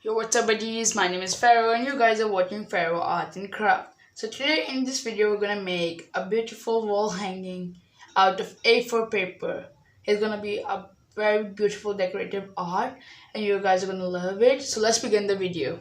Yo, what's up, buddies? My name is Pharaoh, and you guys are watching Pharaoh Art and Craft. So today in this video, we're gonna make a beautiful wall hanging out of A4 paper. It's gonna be a very beautiful decorative art, and you guys are gonna love it. So let's begin the video.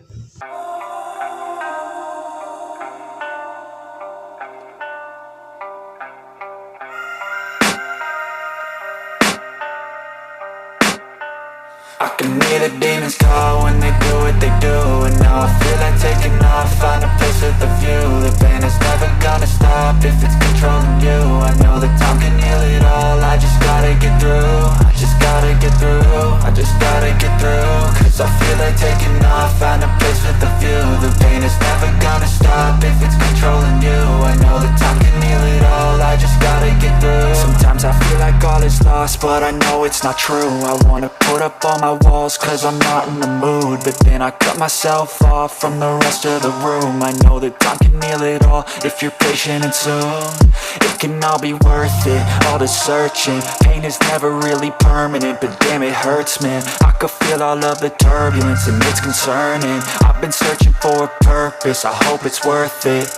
I can hear the demons call when they do what they do. And now I feel like taking off, find a place with a view. The pain is never gonna stop if it's controlling you. I know that time can heal it all, I just gotta get through. I just gotta get through, I just gotta get through. Cause I feel like taking off, find a place with a view. The pain is never gonna stop if it's controlling you. I know that time can heal it all, I just gotta get through. Sometimes I feel like all is lost, but I know it's not true. I wanna put up all my walls cause I'm not in the mood, but then I cut myself off from the rest of the room. I know that time can heal it all if you're patient and soon. It can all be worth it, all the searching. Pain is never really permanent, but damn it hurts, man. I could feel all of the turbulence and it's concerning. I've been searching for a purpose, I hope it's worth it.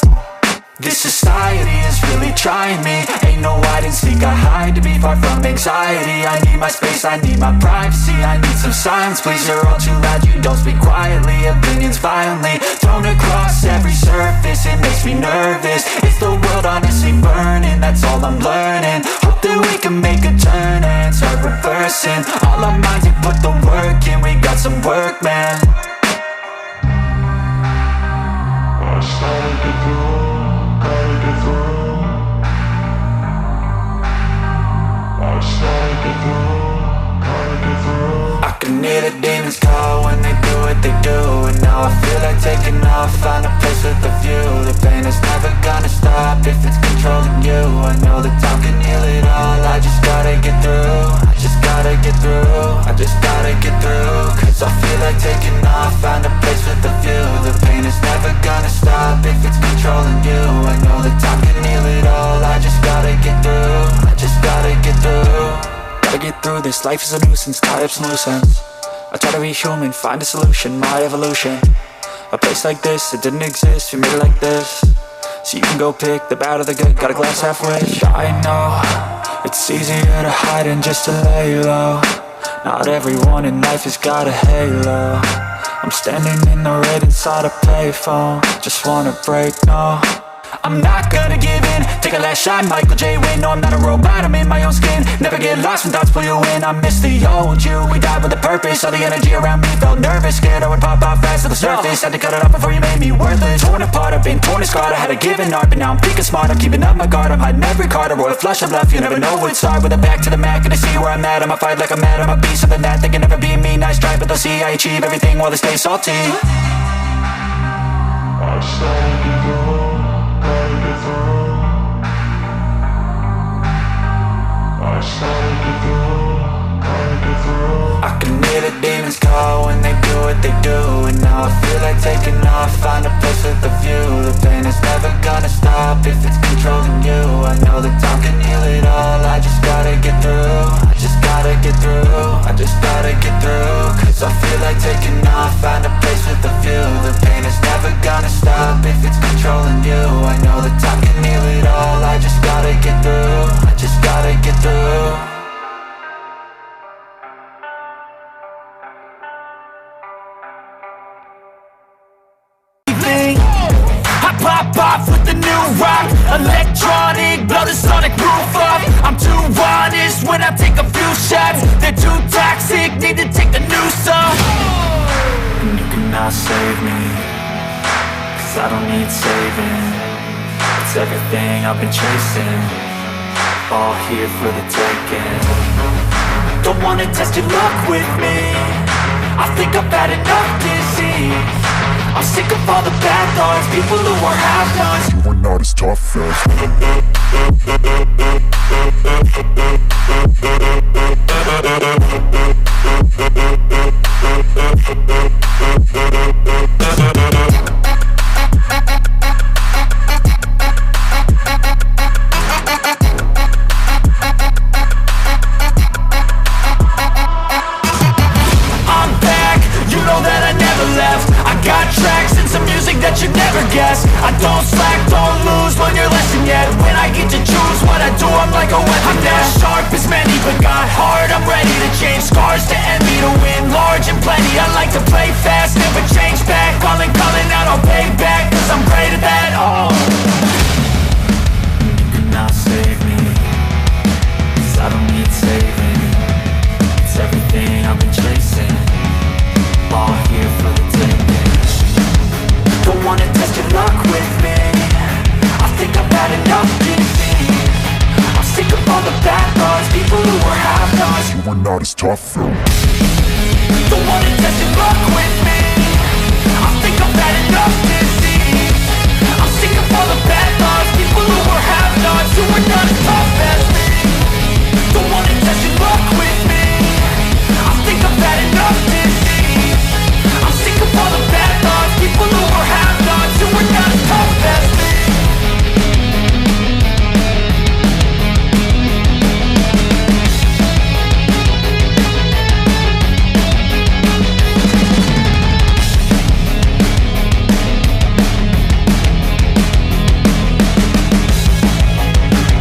This society is really trying me. Ain't no hide and seek, I hide to be far from anxiety. I need my space, I need my privacy. I need some silence, please, you're all too loud. You don't speak quietly, opinions violently thrown across every surface. It makes me nervous, it's the world honestly burning. That's all I'm learning, hope that we can make a turn and start reversing. All our minds, we put the work in, we got some work, man. I started to grow. I can hear the demons call when they do what they do. And now I feel like taking off, find a place with a view. The pain is never gonna stop if it's controlling you. I know that time can heal it all, I just gotta get through. I just gotta get through, I just gotta get through. Cause I feel like taking off, find a place with a view. The pain is never gonna stop if it's controlling you. I know that time can heal it all, I just gotta get through. I just gotta get through. Gotta get through this, life is a nuisance, tie up some loose ends. I try to be human, find a solution, my evolution. A place like this, it didn't exist, we made it like this. So you can go pick the bad or the good, got a glass halfway. I know, it's easier to hide than just to lay low. Not everyone in life has got a halo. I'm standing in the red inside a payphone. Just wanna break, no, I'm not gonna give in. Take a last shot, Michael J. Win. No, I'm not a robot, I'm in my own skin. Never get lost when thoughts pull you in. I miss the old you, we died with a purpose. All the energy around me felt nervous, scared I would pop out fast to the surface. Had to cut it off before you made me worthless. Torn apart, I've been torn and scarred. I had a given art, but now I'm thinking smart. I'm keeping up my guard, I'm hiding every card. A royal flush of left, you never know what's hard. With a back to the mat, gonna see where I'm at. I'ma fight like I'm mad, I'ma be something that they can never be me. Nice try, but they'll see I achieve everything while they stay salty. I started to grow. I can hear the demons call when they do what they do. And now I feel like taking off, find a place with a view. The pain is never gonna stop if it's controlling you. I know that time can heal it all, I just gotta get through. I just gotta get through, I just gotta get through. Cause I feel like taking off, find a place with a view. The pain is never gonna stop if it's controlling you. I know that time can heal it all, I just gotta get through. I just gotta get through. I pop off with the new rock, electronic, blow the sonic roof up. I'm too honest when I take a few shots. They're too toxic, need to take a new song. And you cannot save me, cause I don't need saving. It's everything I've been chasing, all here for the taking. Don't wanna test your luck with me, I think I've had enough disease. I'm sick of all the bad thoughts, people who are half-nots. You are not as tough as I'm back, you know that I never let that you never guess. I don't slack, don't lose, learn your lesson yet. When I get to choose what I do, I'm like a weapon. I'm not sharp as many, but got heart, I'm ready to change. Scars to envy, to win large and plenty. I like to play fast, never change back. Calling out, I'll pay back, cause I'm great at that. Oh, you cannot save me, cause I don't need saving. It's everything I've been chasing, all here for the taking. Don't wanna test your luck with me, I think I've had enough giving. I'm sick of all the bad thoughts, people who were half-nots. You were not as tough though.